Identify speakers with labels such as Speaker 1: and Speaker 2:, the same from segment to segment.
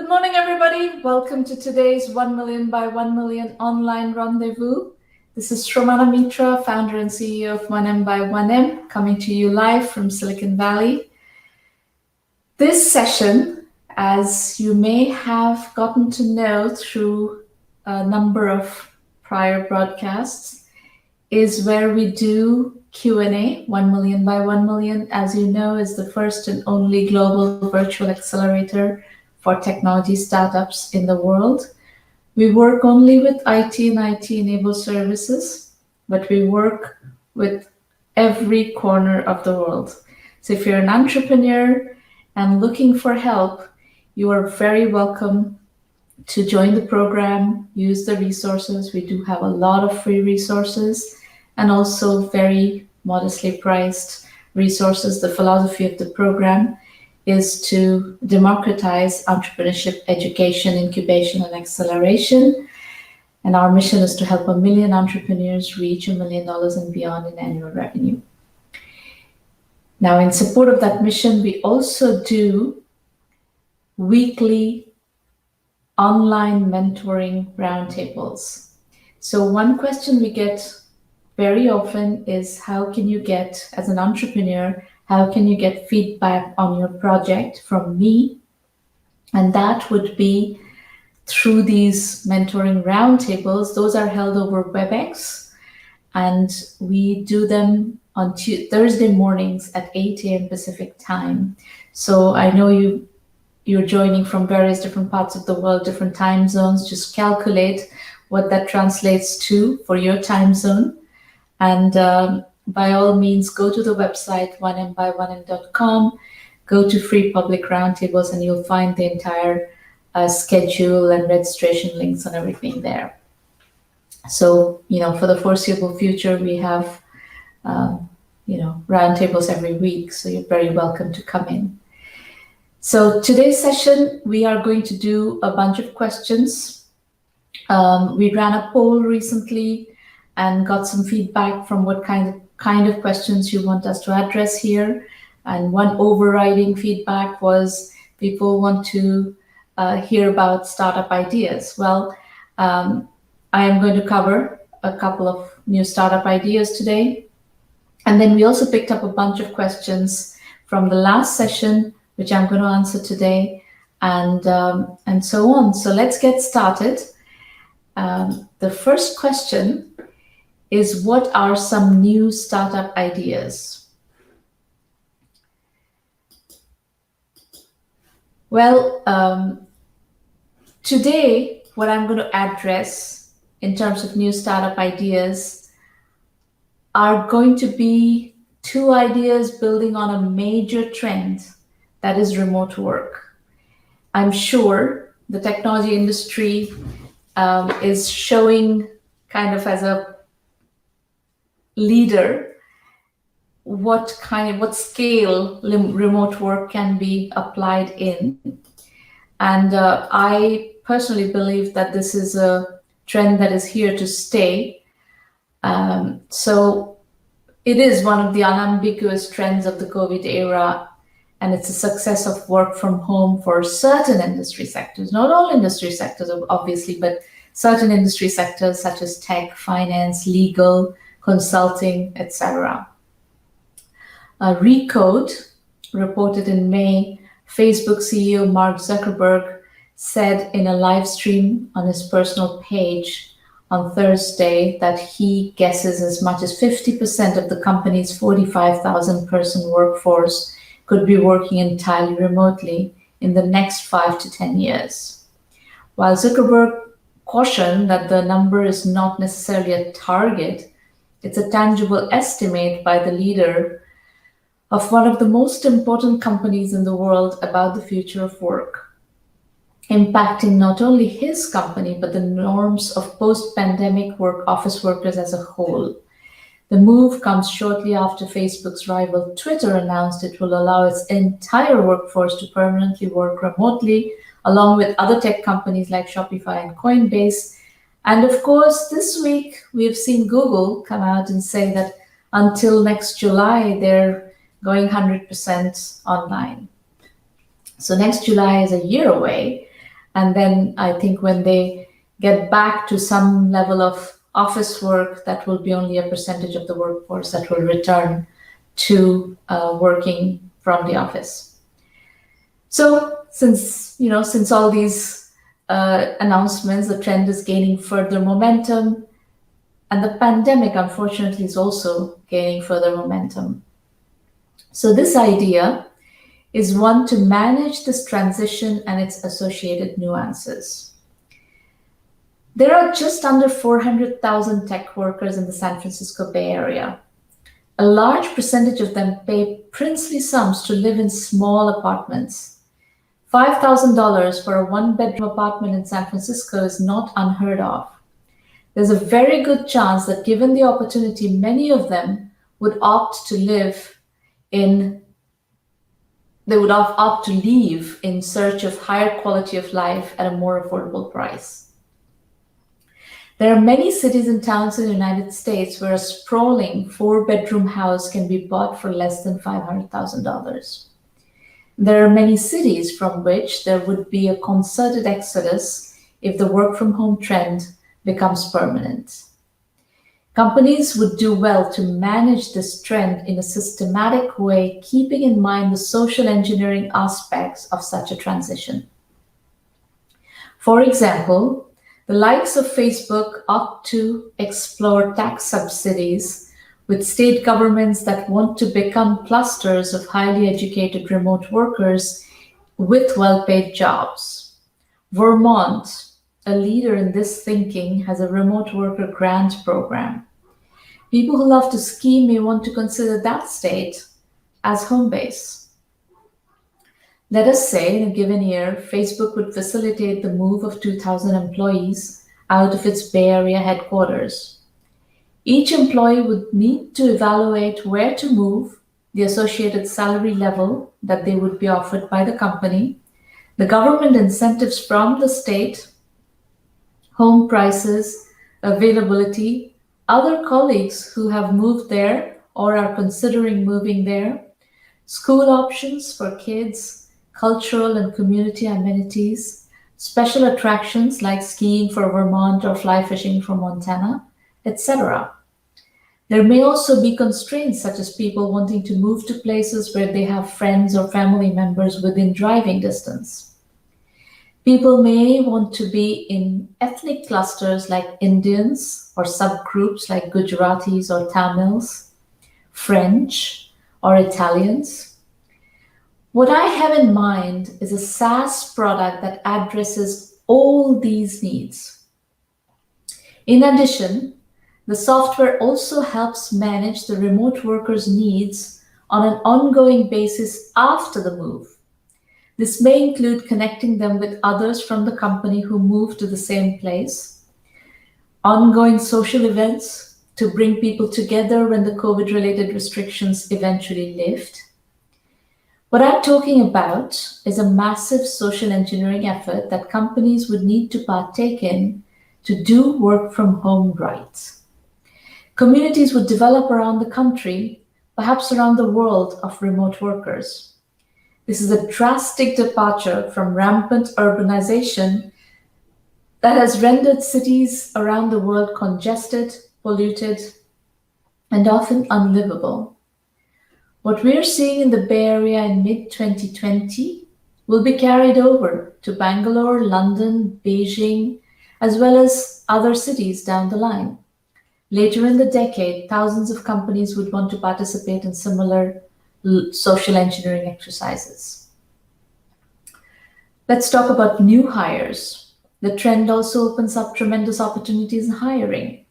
Speaker 1: Good morning, everybody. Welcome to today's 1 Million by 1 Million online rendezvous. This is Sramana Mitra, founder and CEO of 1M by 1M, coming to you live from Silicon Valley. This session, as you may have gotten to know through a number of prior broadcasts, is where we do Q&A. 1 Million by 1 Million, as you know, is the first and only global virtual accelerator for technology startups in the world. We work only with IT and IT-enabled services, but we work with every corner of the world. So if you're an entrepreneur and looking for help, you are very welcome to join the program, use the resources. We do have a lot of free resources and also very modestly priced resources. The philosophy of the program is to democratize entrepreneurship, education, incubation, and acceleration. And our mission is to help 1 million entrepreneurs reach $1 million and beyond in annual revenue. Now, in support of that mission, we also do weekly online mentoring roundtables. So one question we get very often is, how can you get, as an entrepreneur, how can you get feedback on your project from me? And that would be through these mentoring roundtables. Those are held over WebEx, and we do them on Thursday mornings at 8 a.m. Pacific time. So I know you're joining from various different parts of the world, different time zones. Just calculate what that translates to for your time zone. And by all means, go to the website 1mby1m.com, go to free public roundtables, and you'll find the entire schedule and registration links and everything there. So, for the foreseeable future, we have, roundtables every week, so you're very welcome to come in. So today's session, we are going to do a bunch of questions. We ran a poll recently and got some feedback from what kind of questions you want us to address here. And one overriding feedback was people want to hear about startup ideas. Well, I am going to cover a couple of new startup ideas today. And then we also picked up a bunch of questions from the last session, which I'm going to answer today, and so on. So let's get started. The first question is, what are some new startup ideas? Well, today, what I'm going to address in terms of new startup ideas are going to be two ideas building on a major trend, that is remote work. I'm sure the technology industry is showing, kind of as a leader, what scale remote work can be applied in. And I personally believe that this is a trend that is here to stay. So it is one of the unambiguous trends of the COVID era, and it's a success of work from home for certain industry sectors, not all industry sectors, obviously, but certain industry sectors such as tech, finance, legal, consulting, etc. Recode reported in May, Facebook CEO Mark Zuckerberg said in a live stream on his personal page on Thursday that he guesses as much as 50% of the company's 45,000 person workforce could be working entirely remotely in the next 5 to 10 years. While Zuckerberg cautioned that the number is not necessarily a target, it's a tangible estimate by the leader of one of the most important companies in the world about the future of work, impacting not only his company, but the norms of post-pandemic office workers as a whole. The move comes shortly after Facebook's rival Twitter announced it will allow its entire workforce to permanently work remotely, along with other tech companies like Shopify and Coinbase. And of course, this week, we've seen Google come out and say that until next July, they're going 100% online. So next July is a year away. And then I think when they get back to some level of office work, that will be only a percentage of the workforce that will return to working from the office. So since all these announcements, the trend is gaining further momentum, and the pandemic, unfortunately, is also gaining further momentum. So this idea is one to manage this transition and its associated nuances. There are just under 400,000 tech workers in the San Francisco Bay Area. A large percentage of them pay princely sums to live in small apartments. $5,000 for a one-bedroom apartment in San Francisco is not unheard of. There's a very good chance that given the opportunity, many of them would opt to leave in search of higher quality of life at a more affordable price. There are many cities and towns in the United States where a sprawling 4-bedroom house can be bought for less than $500,000. There are many cities from which there would be a concerted exodus if the work from home trend becomes permanent. Companies would do well to manage this trend in a systematic way, keeping in mind the social engineering aspects of such a transition. For example, the likes of Facebook ought to explore tax subsidies with state governments that want to become clusters of highly educated remote workers with well-paid jobs. Vermont, a leader in this thinking, has a remote worker grant program. People who love to ski may want to consider that state as home base. Let us say in a given year, Facebook would facilitate the move of 2,000 employees out of its Bay Area headquarters. Each employee would need to evaluate where to move, the associated salary level that they would be offered by the company, the government incentives from the state, home prices, availability, other colleagues who have moved there or are considering moving there, school options for kids, cultural and community amenities, special attractions like skiing for Vermont or fly fishing for Montana, etc. There may also be constraints such as people wanting to move to places where they have friends or family members within driving distance. People may want to be in ethnic clusters like Indians or subgroups like Gujaratis or Tamils, French or Italians. What I have in mind is a SaaS product that addresses all these needs. In addition, the software also helps manage the remote workers' needs on an ongoing basis after the move. This may include connecting them with others from the company who moved to the same place, ongoing social events to bring people together when the COVID-related restrictions eventually lift. What I'm talking about is a massive social engineering effort that companies would need to partake in to do work from home right. Communities would develop around the country, perhaps around the world, of remote workers. This is a drastic departure from rampant urbanization that has rendered cities around the world congested, polluted, and often unlivable. What we're seeing in the Bay Area in mid-2020 will be carried over to Bangalore, London, Beijing, as well as other cities down the line. Later in the decade, thousands of companies would want to participate in similar social engineering exercises. Let's talk about new hires. The trend also opens up tremendous opportunities in hiring.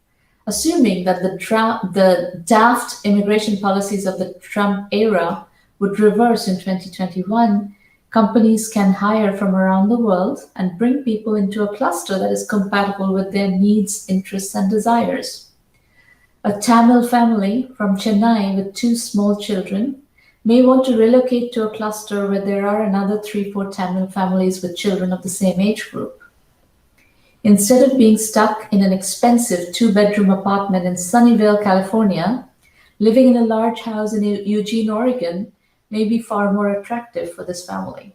Speaker 1: Assuming that the daft immigration policies of the Trump era would reverse in 2021, companies can hire from around the world and bring people into a cluster that is compatible with their needs, interests, and desires. A Tamil family from Chennai with 2 small children may want to relocate to a cluster where there are another 3-4 Tamil families with children of the same age group. Instead of being stuck in an expensive 2-bedroom apartment in Sunnyvale, California, living in a large house in Eugene, Oregon may be far more attractive for this family.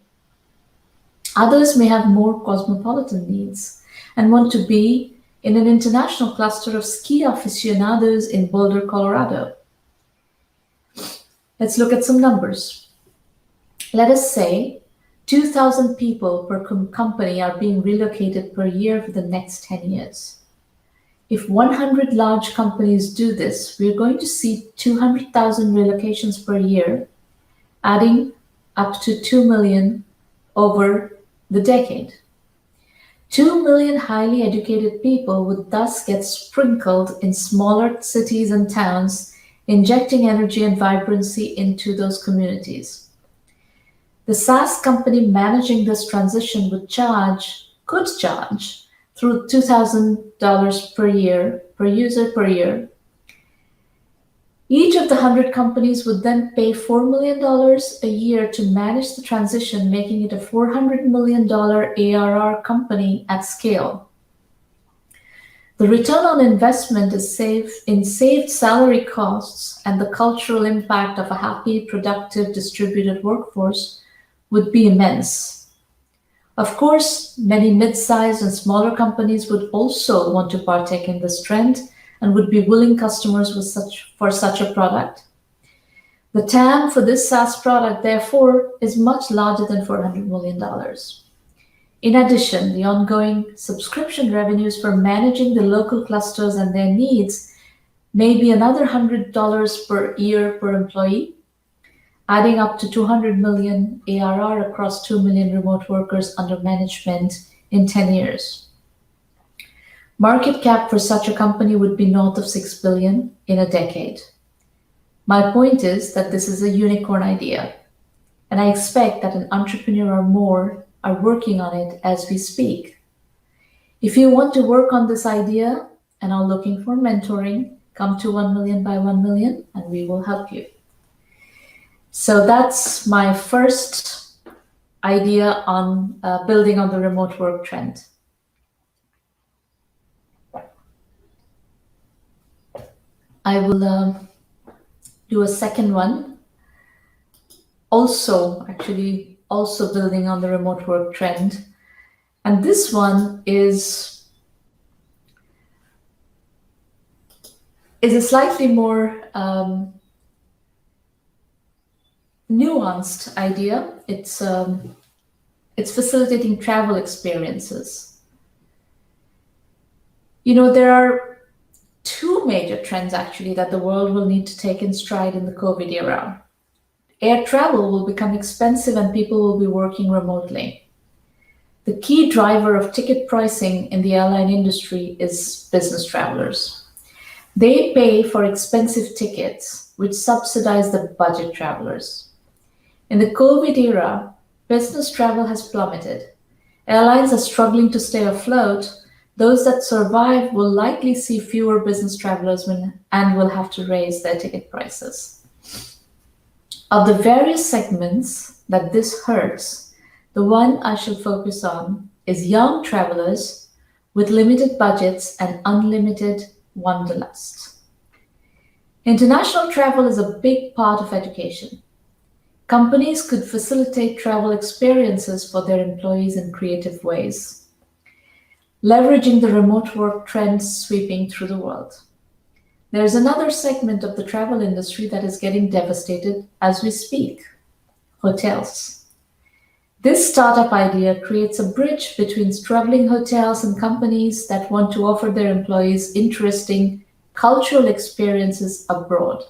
Speaker 1: Others may have more cosmopolitan needs and want to be in an international cluster of ski aficionados in Boulder, Colorado. Let's look at some numbers. Let us say 2,000 people per company are being relocated per year for the next 10 years. If 100 large companies do this, we're going to see 200,000 relocations per year, adding up to 2 million over the decade. 2 million highly educated people would thus get sprinkled in smaller cities and towns, injecting energy and vibrancy into those communities. The SaaS company managing this transition could charge through $2,000 per year, per user per year. Each of the 100 companies would then pay $4 million a year to manage the transition, making it a $400 million ARR company at scale. The return on investment is saved salary costs, and the cultural impact of a happy, productive, distributed workforce would be immense. Of course, many mid-sized and smaller companies would also want to partake in this trend and would be willing customers for such a product. The TAM for this SaaS product, therefore, is much larger than $400 million. In addition, the ongoing subscription revenues for managing the local clusters and their needs may be another $100 per year per employee, adding up to 200 million ARR across 2 million remote workers under management in 10 years. Market cap for such a company would be north of 6 billion in a decade. My point is that this is a unicorn idea, and I expect that an entrepreneur or more are working on it as we speak. If you want to work on this idea and are looking for mentoring, come to 1 million by 1 million and we will help you. So that's my first idea on building on the remote work trend. I will do a second one, also building on the remote work trend. And this one is a slightly more nuanced idea. It's facilitating travel experiences. There are two major trends actually that the world will need to take in stride in the COVID era. Air travel will become expensive and people will be working remotely. The key driver of ticket pricing in the airline industry is business travelers. They pay for expensive tickets, which subsidize the budget travelers. In the COVID era, business travel has plummeted. Airlines are struggling to stay afloat. Those that survive will likely see fewer business travelers and will have to raise their ticket prices. Of the various segments that this hurts, the one I shall focus on is young travelers with limited budgets and unlimited wanderlust. International travel is a big part of education. Companies could facilitate travel experiences for their employees in creative ways, leveraging the remote work trends sweeping through the world. There's another segment of the travel industry that is getting devastated as we speak: hotels. This startup idea creates a bridge between struggling hotels and companies that want to offer their employees interesting cultural experiences abroad.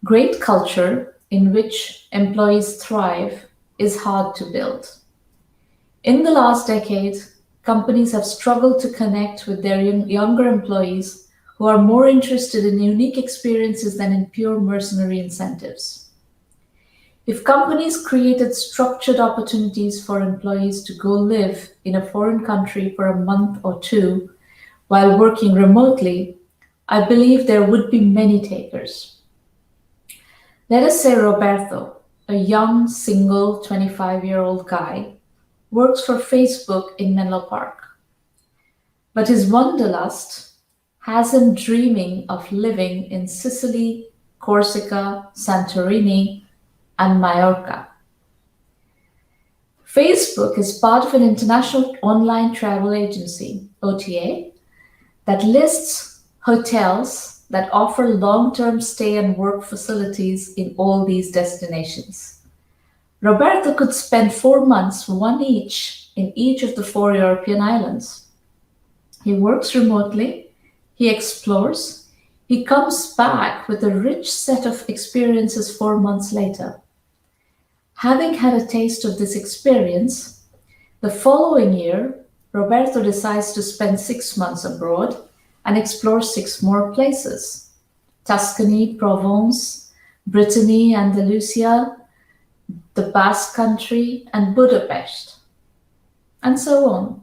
Speaker 1: Great culture in which employees thrive is hard to build. In the last decade, companies have struggled to connect with their younger employees who are more interested in unique experiences than in pure mercenary incentives. If companies created structured opportunities for employees to go live in a foreign country for a month or two while working remotely, I believe there would be many takers. Let us say Roberto, a young, single, 25-year-old guy, works for Facebook in Menlo Park. But his wanderlust has him dreaming of living in Sicily, Corsica, Santorini, and Mallorca. Facebook is part of an international online travel agency, OTA, that lists hotels that offer long-term stay and work facilities in all these destinations. Roberto could spend 4 months, one each, in each of the 4 European islands. He works remotely, he explores, he comes back with a rich set of experiences 4 months later. Having had a taste of this experience, the following year, Roberto decides to spend 6 months abroad and explore 6 more places: Tuscany, Provence, Brittany, Andalusia, the Basque Country, and Budapest, and so on.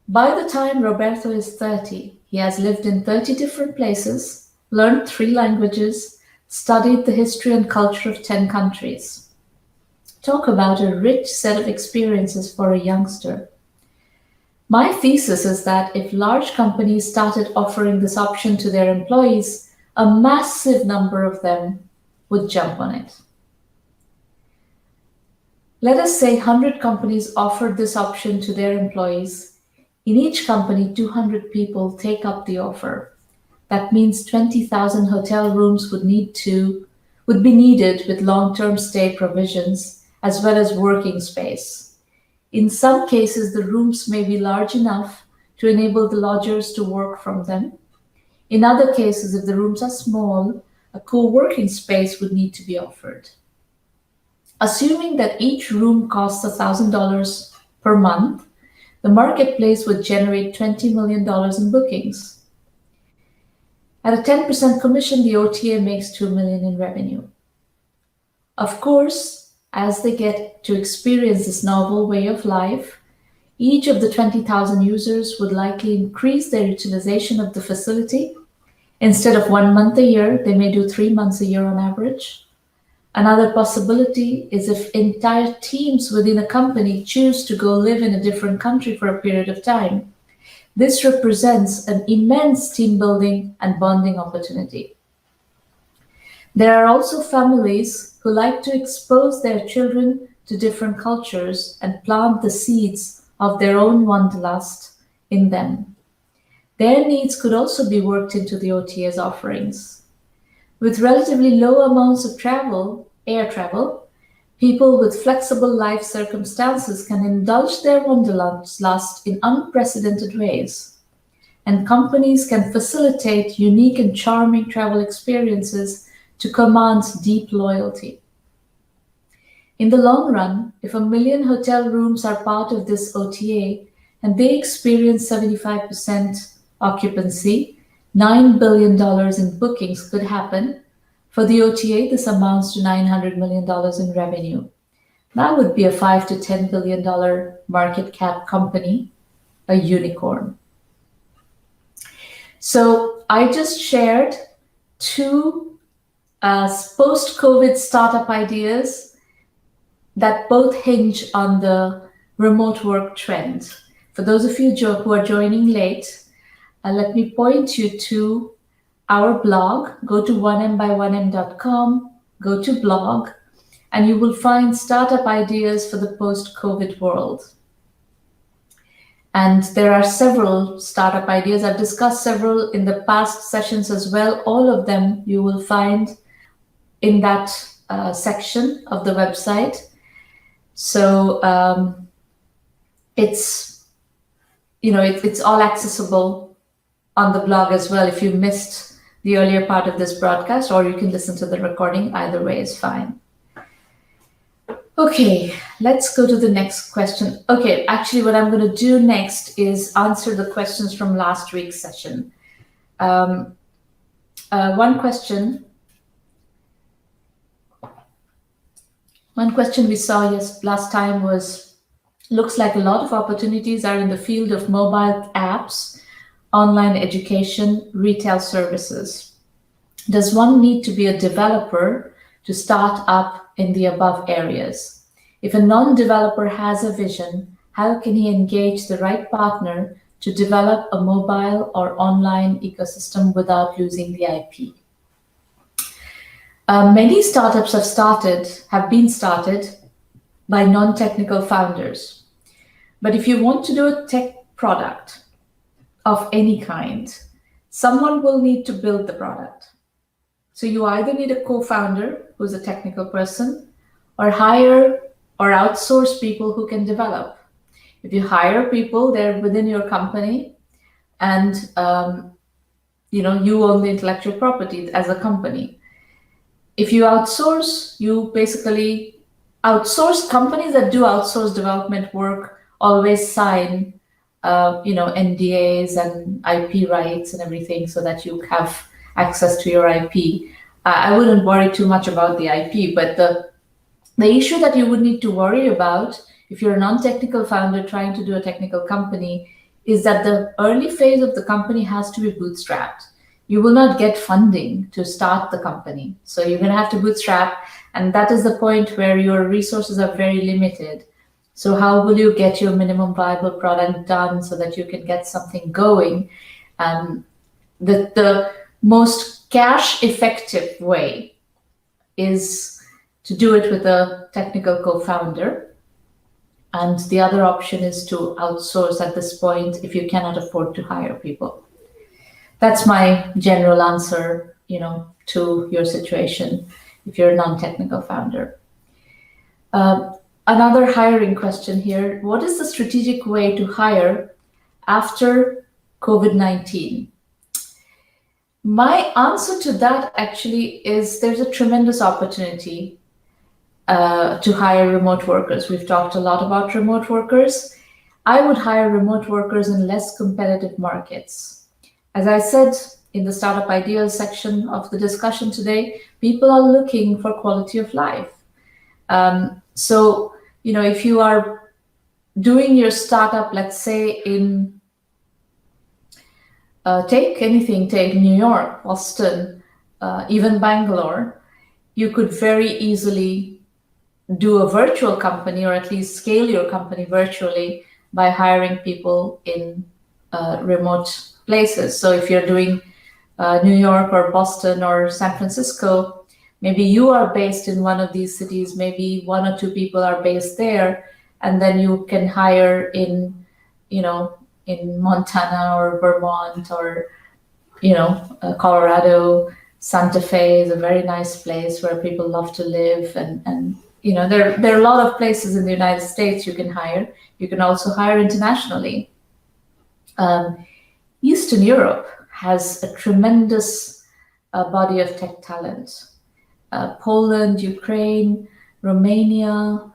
Speaker 1: By the time Roberto is 30, he has lived in 30 different places, learned 3 languages, studied the history and culture of 10 countries. Talk about a rich set of experiences for a youngster. My thesis is that if large companies started offering this option to their employees, a massive number of them would jump on it. Let us say 100 companies offered this option to their employees. In each company, 200 people take up the offer. That means 20,000 hotel rooms would be needed with long-term stay provisions as well as working space. In some cases, the rooms may be large enough to enable the lodgers to work from them. In other cases, if the rooms are small, a co-working space would need to be offered. Assuming that each room costs $1,000 per month, the marketplace would generate $20 million in bookings. At a 10% commission, the OTA makes $2 million in revenue. Of course, as they get to experience this novel way of life, each of the 20,000 users would likely increase their utilization of the facility. Instead of 1 month a year, they may do 3 months a year on average. Another possibility is if entire teams within a company choose to go live in a different country for a period of time. This represents an immense team building and bonding opportunity. There are also families who like to expose their children to different cultures and plant the seeds of their own wanderlust in them. Their needs could also be worked into the OTA's offerings. With relatively low amounts of air travel, people with flexible life circumstances can indulge their wanderlust in unprecedented ways, and companies can facilitate unique and charming travel experiences to command deep loyalty. In the long run, if 1 million hotel rooms are part of this OTA and they experience 75% occupancy, $9 billion in bookings could happen. For the OTA, this amounts to $900 million in revenue. That would be a $5 to $10 billion market cap company, a unicorn. So I just shared 2 post-COVID startup ideas that both hinge on the remote work trend. For those of you who are joining late, let me point you to our blog. Go to 1mby1m.com, go to blog, and you will find startup ideas for the post-COVID world. And there are several startup ideas. I've discussed several in the past sessions as well. All of them you will find in that section of the website. So it's all accessible on the blog as well if you missed the earlier part of this broadcast, or you can listen to the recording. Either way is fine. Okay, let's go to the next question. Okay, actually what I'm going to do next is answer the questions from last week's session. One question we saw last time was, looks like a lot of opportunities are in the field of mobile apps, online education, retail services. Does one need to be a developer to start up in the above areas? If a non-developer has a vision, how can he engage the right partner to develop a mobile or online ecosystem without losing the IP? Many startups have been started by non-technical founders. But if you want to do a tech product of any kind, someone will need to build the product. So you either need a co-founder who's a technical person, or hire or outsource people who can develop. If you hire people, they're within your company, and you own the intellectual property as a company. If you outsource, you basically outsource. Companies that do outsource development work always sign NDAs and IP rights and everything so that you have access to your IP. I wouldn't worry too much about the IP, but the issue that you would need to worry about if you're a non-technical founder trying to do a technical company is that the early phase of the company has to be bootstrapped. You will not get funding to start the company. So you're going to have to bootstrap, and that is the point where your resources are very limited. So how will you get your minimum viable product done so that you can get something going? The most cash effective way is to do it with a technical co-founder. And the other option is to outsource at this point if you cannot afford to hire people. That's my general answer, to your situation if you're a non-technical founder. Another hiring question here: what is the strategic way to hire after COVID-19? My answer to that actually is there's a tremendous opportunity to hire remote workers. We've talked a lot about remote workers. I would hire remote workers in less competitive markets. As I said in the Startup Ideas section of the discussion today, people are looking for quality of life. So, if you are doing your startup, let's say in, take New York, Boston, even Bangalore, you could very easily do a virtual company, or at least scale your company virtually by hiring people in remote places. So if you're doing New York or Boston or San Francisco, maybe you are based in one of these cities, maybe one or two people are based there, and then you can hire in Montana or Vermont or, Colorado. Santa Fe is a very nice place where people love to live, and there are a lot of places in the United States you can hire. You can also hire internationally. Eastern Europe has a tremendous body of tech talent. Poland, Ukraine, Romania,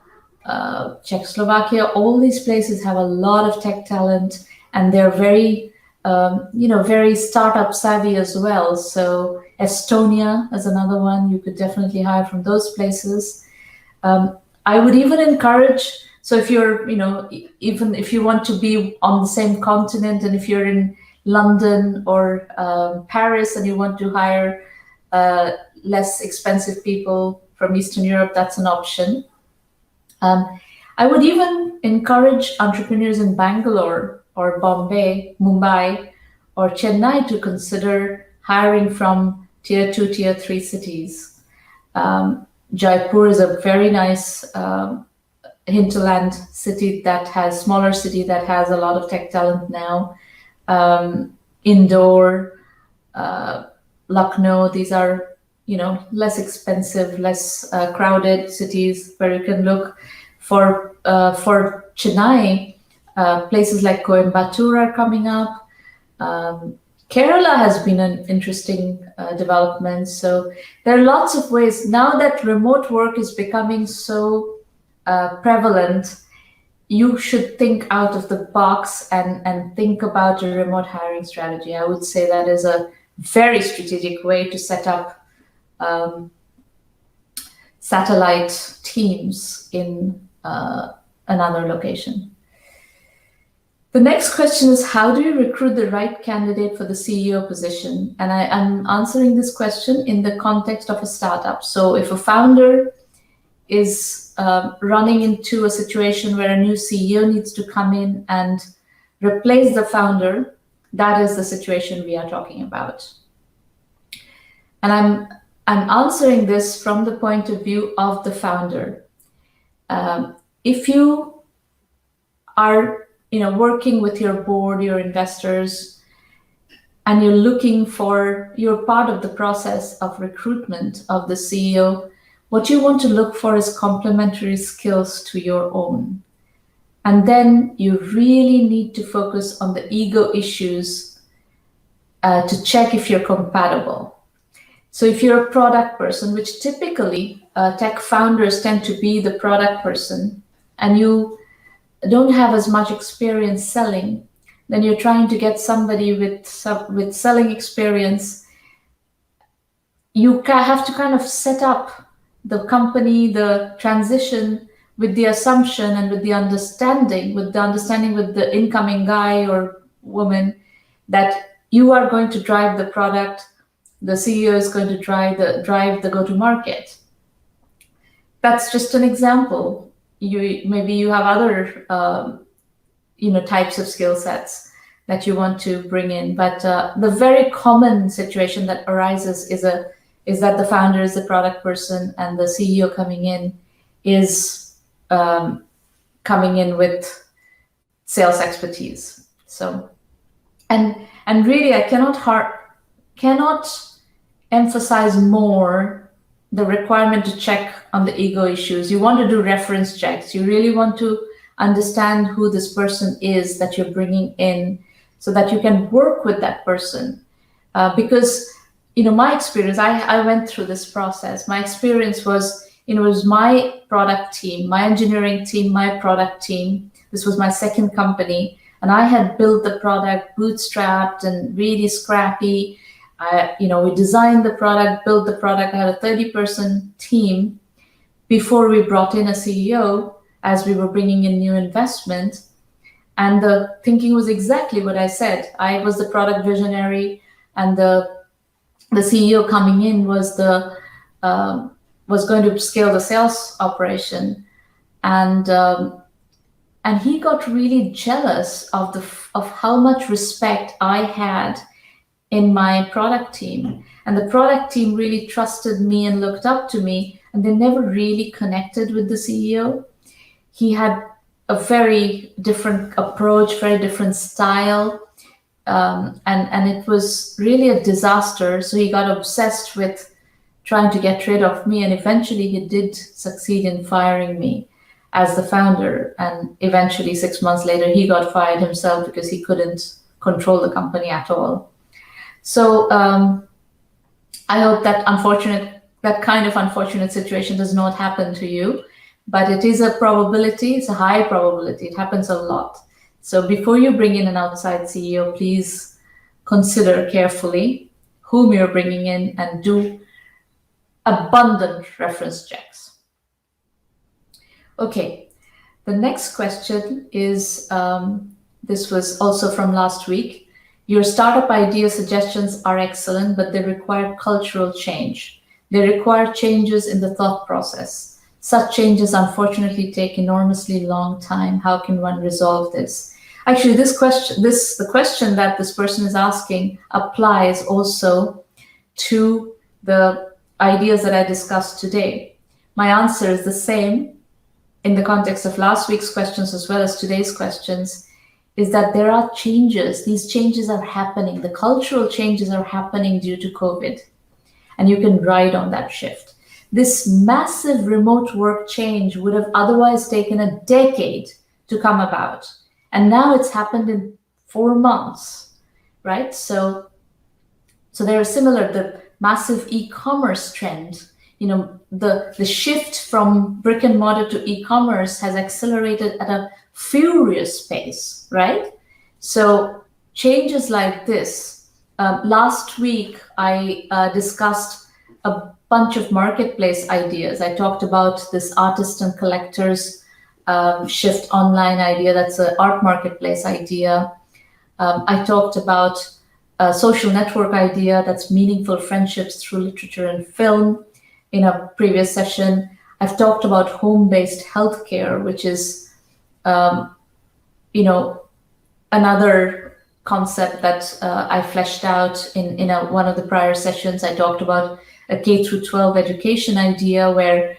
Speaker 1: Czechoslovakia, all these places have a lot of tech talent, and they're very, very startup savvy as well. So Estonia is another one you could definitely hire from those places. I would even encourage, so if you're, even if you want to be on the same continent, and if you're in London or Paris and you want to hire less expensive people from Eastern Europe, that's an option. I would even encourage entrepreneurs in Bangalore or Bombay, Mumbai, or Chennai to consider hiring from tier 2, tier 3 cities. Jaipur is a very nice hinterland city smaller city that has a lot of tech talent now. Indore, Lucknow, these are, less expensive, less crowded cities where you can look. For Chennai, places like Coimbatore are coming up. Kerala has been an interesting development. So there are lots of ways. Now that remote work is becoming so prevalent, you should think out of the box and think about a remote hiring strategy. I would say that is a very strategic way to set up satellite teams in another location. The next question is, how do you recruit the right candidate for the CEO position? And I'm answering this question in the context of a startup. So if a founder is running into a situation where a new CEO needs to come in and replace the founder, that is the situation we are talking about. And I'm answering this from the point of view of the founder. if you are working with your board, your investors, and you're part of the process of recruitment of the CEO, what you want to look for is complementary skills to your own. And then you really need to focus on the ego issues to check if you're compatible. So if you're a product person, which typically tech founders tend to be the product person, and you don't have as much experience selling, then you're trying to get somebody with selling experience. You have to kind of set up the company, the transition, with the assumption and with the understanding with the incoming guy or woman that you are going to drive the product, the CEO is going to drive the go-to-market. That's just an example. Maybe you have other types of skill sets that you want to bring in, but the very common situation that arises is that the founder is the product person and the CEO coming in is coming in with sales expertise. So, and really, I cannot emphasize more the requirement to check on the ego issues. You want to do reference checks. You really want to understand who this person is that you're bringing in, so that you can work with that person. Because my experience, I went through this process. My experience was, it was my product team, my engineering team, my product team. This was my second company, and I had built the product bootstrapped and really scrappy. We designed the product, built the product. I had a 30-person team before we brought in a CEO, as we were bringing in new investment. And the thinking was exactly what I said. I was the product visionary, and the CEO coming in was going to scale the sales operation, and he got really jealous of how much respect I had in my product team, and the product team really trusted me and looked up to me, and they never really connected with the CEO. He had a very different approach, very different style, and it was really a disaster. So he got obsessed with trying to get rid of me, and eventually he did succeed in firing me as the founder, and eventually 6 months later he got fired himself because he couldn't control the company at all. So I hope that kind of unfortunate situation does not happen to you, but it is a probability. It's a high probability. It happens a lot. So before you bring in an outside CEO, please consider carefully whom you're bringing in and do abundant reference checks. Okay, the next question is, this was also from last week. Your startup idea suggestions are excellent, but they require cultural change. They require changes in the thought process. Such changes unfortunately take enormously long time. How can one resolve this? Actually, the question that this person is asking applies also to the ideas that I discussed today. My answer is the same in the context of last week's questions as well as today's questions, is that there are changes. These changes are happening. The cultural changes are happening due to COVID, and you can ride on that shift. This massive remote work change would have otherwise taken a decade to come about, and now it's happened in 4 months, right? So they are similar. The massive e-commerce trend, the shift from brick and mortar to e-commerce has accelerated at a furious pace, right? So changes like this. Last week, I discussed a bunch of marketplace ideas. I talked about this artist and collectors shift online idea. That's an art marketplace idea. I talked about a social network idea, that's meaningful friendships through literature and film, in a previous session. I've talked about home-based healthcare, which is another concept that I fleshed out in one of the prior sessions. I talked about a K through 12 education idea where,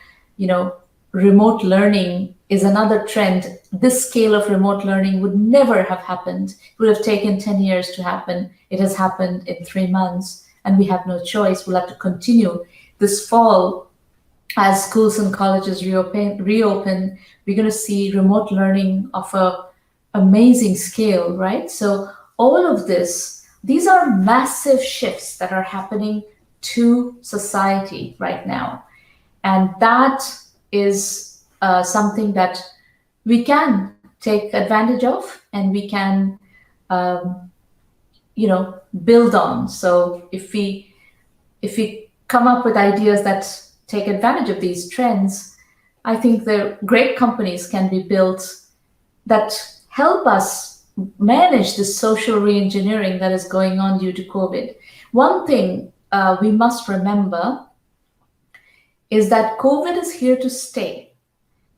Speaker 1: remote learning is another trend. This scale of remote learning would never have happened. It would have taken 10 years to happen. It has happened in 3 months, and we have no choice. We'll have to continue. This fall, as schools and colleges reopen, we're going to see remote learning of a amazing scale, right? So all of this, these are massive shifts that are happening to society right now. And that is something that we can take advantage of, and we can, build on. So if we come up with ideas that take advantage of these trends, I think the great companies can be built that help us manage the social reengineering that is going on due to COVID. One thing we must remember is that COVID is here to stay.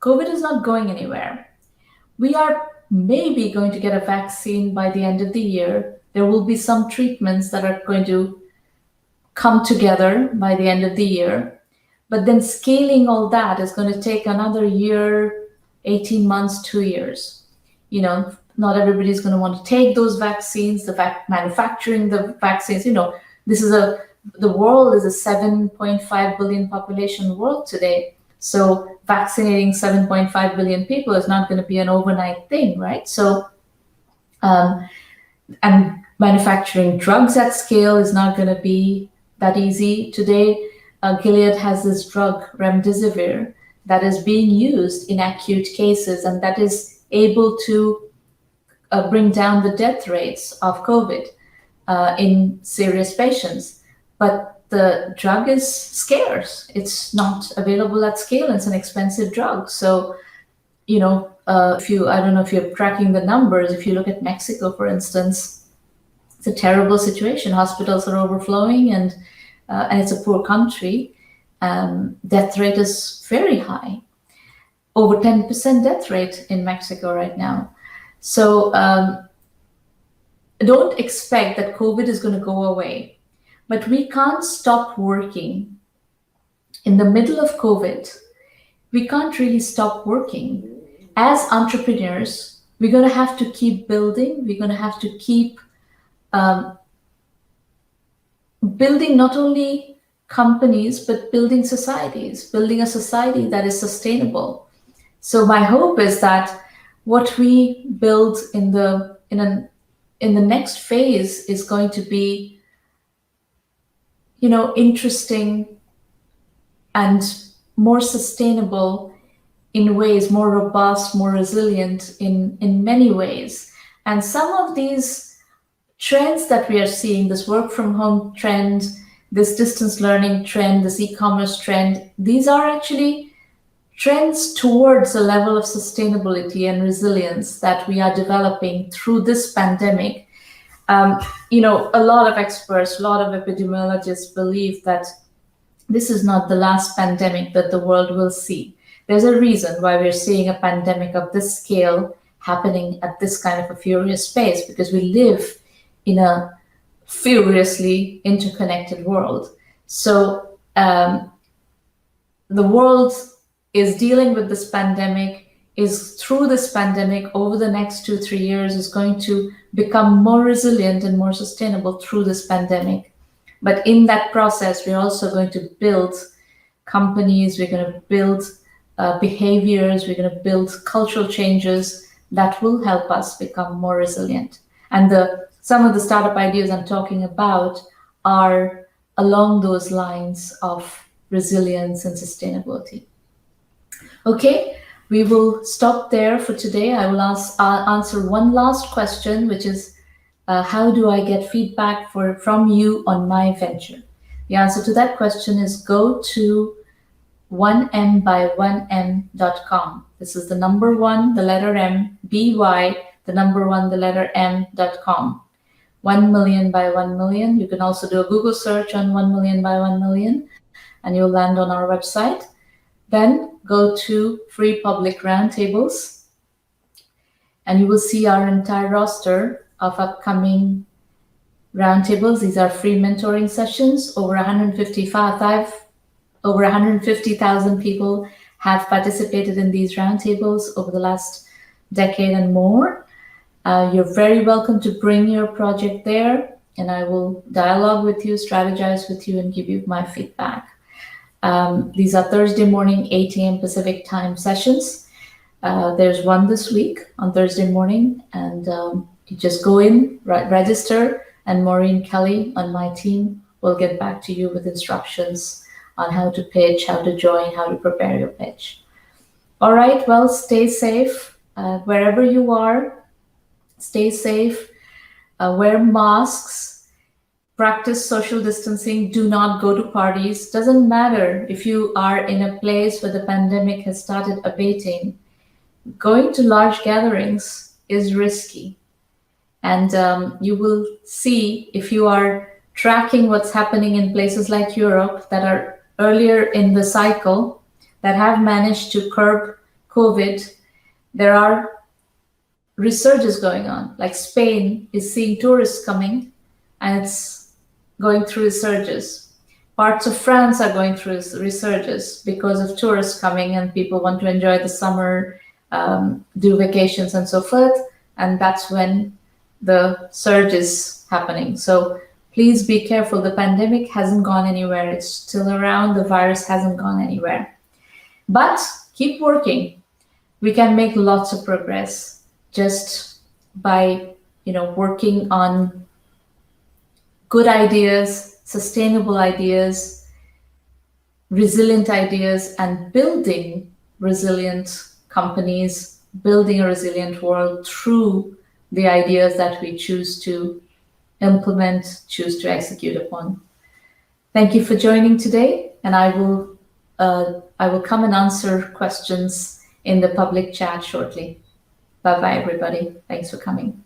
Speaker 1: COVID is not going anywhere. We are maybe going to get a vaccine by the end of the year. There will be some treatments that are going to come together by the end of the year. But then scaling all that is going to take another year, 18 months, 2 years. Not everybody's going to want to take those vaccines, manufacturing the vaccines. The world is a 7.5 billion population world today. So vaccinating 7.5 billion people is not going to be an overnight thing, right? So, and manufacturing drugs at scale is not going to be that easy. Today, Gilead has this drug, Remdesivir, that is being used in acute cases, and that is able to bring down the death rates of COVID in serious patients. But the drug is scarce. It's not available at scale. It's an expensive drug. So, I don't know if you're tracking the numbers. If you look at Mexico, for instance, it's a terrible situation. Hospitals are overflowing, and it's a poor country. Death rate is very high, over 10% death rate in Mexico right now. So don't expect that COVID is going to go away, but we can't stop working. In the middle of COVID, we can't really stop working. As entrepreneurs, we're going to have to keep building. We're going to have to keep building not only companies, but building societies, building a society that is sustainable. So my hope is that what we build in the next phase is going to be, interesting and more sustainable in ways, more robust, more resilient in many ways. And some of these trends that we are seeing, this work from home trend, this distance learning trend, this e-commerce trend, these are actually trends towards a level of sustainability and resilience that we are developing through this pandemic. A lot of experts, a lot of epidemiologists believe that this is not the last pandemic that the world will see. There's a reason why we're seeing a pandemic of this scale happening at this kind of a furious pace, because we live in a furiously interconnected world. So the world is dealing with this pandemic, is through this pandemic over the next 2-3 years is going to become more resilient and more sustainable through this pandemic. But in that process, we're also going to build companies, we're going to build behaviors, we're going to build cultural changes that will help us become more resilient. And some of the startup ideas I'm talking about are along those lines of resilience and sustainability. Okay, we will stop there for today. I will answer one last question, which is, how do I get feedback from you on my venture? The answer to that question is go to 1mby1m.com. This is the number 1, the letter M, by, the number 1, the letter M.com. 1 million by 1 million. You can also do a Google search on 1 million by 1 million, and you'll land on our website. Then go to free public roundtables, and you will see our entire roster of upcoming roundtables. These are free mentoring sessions. Over 150,000 people have participated in these roundtables over the last decade and more. You're very welcome to bring your project there, and I will dialogue with you, strategize with you, and give you my feedback. These are Thursday morning, 8 a.m. Pacific time sessions. There's one this week on Thursday morning, and you just go in, register, and Maureen Kelly on my team will get back to you with instructions on how to pitch, how to join, how to prepare your pitch. All right, well, stay safe. Wherever you are, stay safe. Wear masks. Practice social distancing. Do not go to parties. Doesn't matter if you are in a place where the pandemic has started abating. Going to large gatherings is risky. And you will see, if you are tracking what's happening in places like Europe that are earlier in the cycle, that have managed to curb COVID, there are resurges going on. Like Spain is seeing tourists coming and it's going through resurges. Parts of France are going through resurges because of tourists coming and people want to enjoy the summer, do vacations and so forth. And that's when the surge is happening. So please be careful. The pandemic hasn't gone anywhere. It's still around. The virus hasn't gone anywhere. But keep working. We can make lots of progress just by, working on good ideas, sustainable ideas, resilient ideas, and building resilient companies, building a resilient world through the ideas that we choose to implement, choose to execute upon. Thank you for joining today, and I will come and answer questions in the public chat shortly. Bye-bye, everybody. Thanks for coming.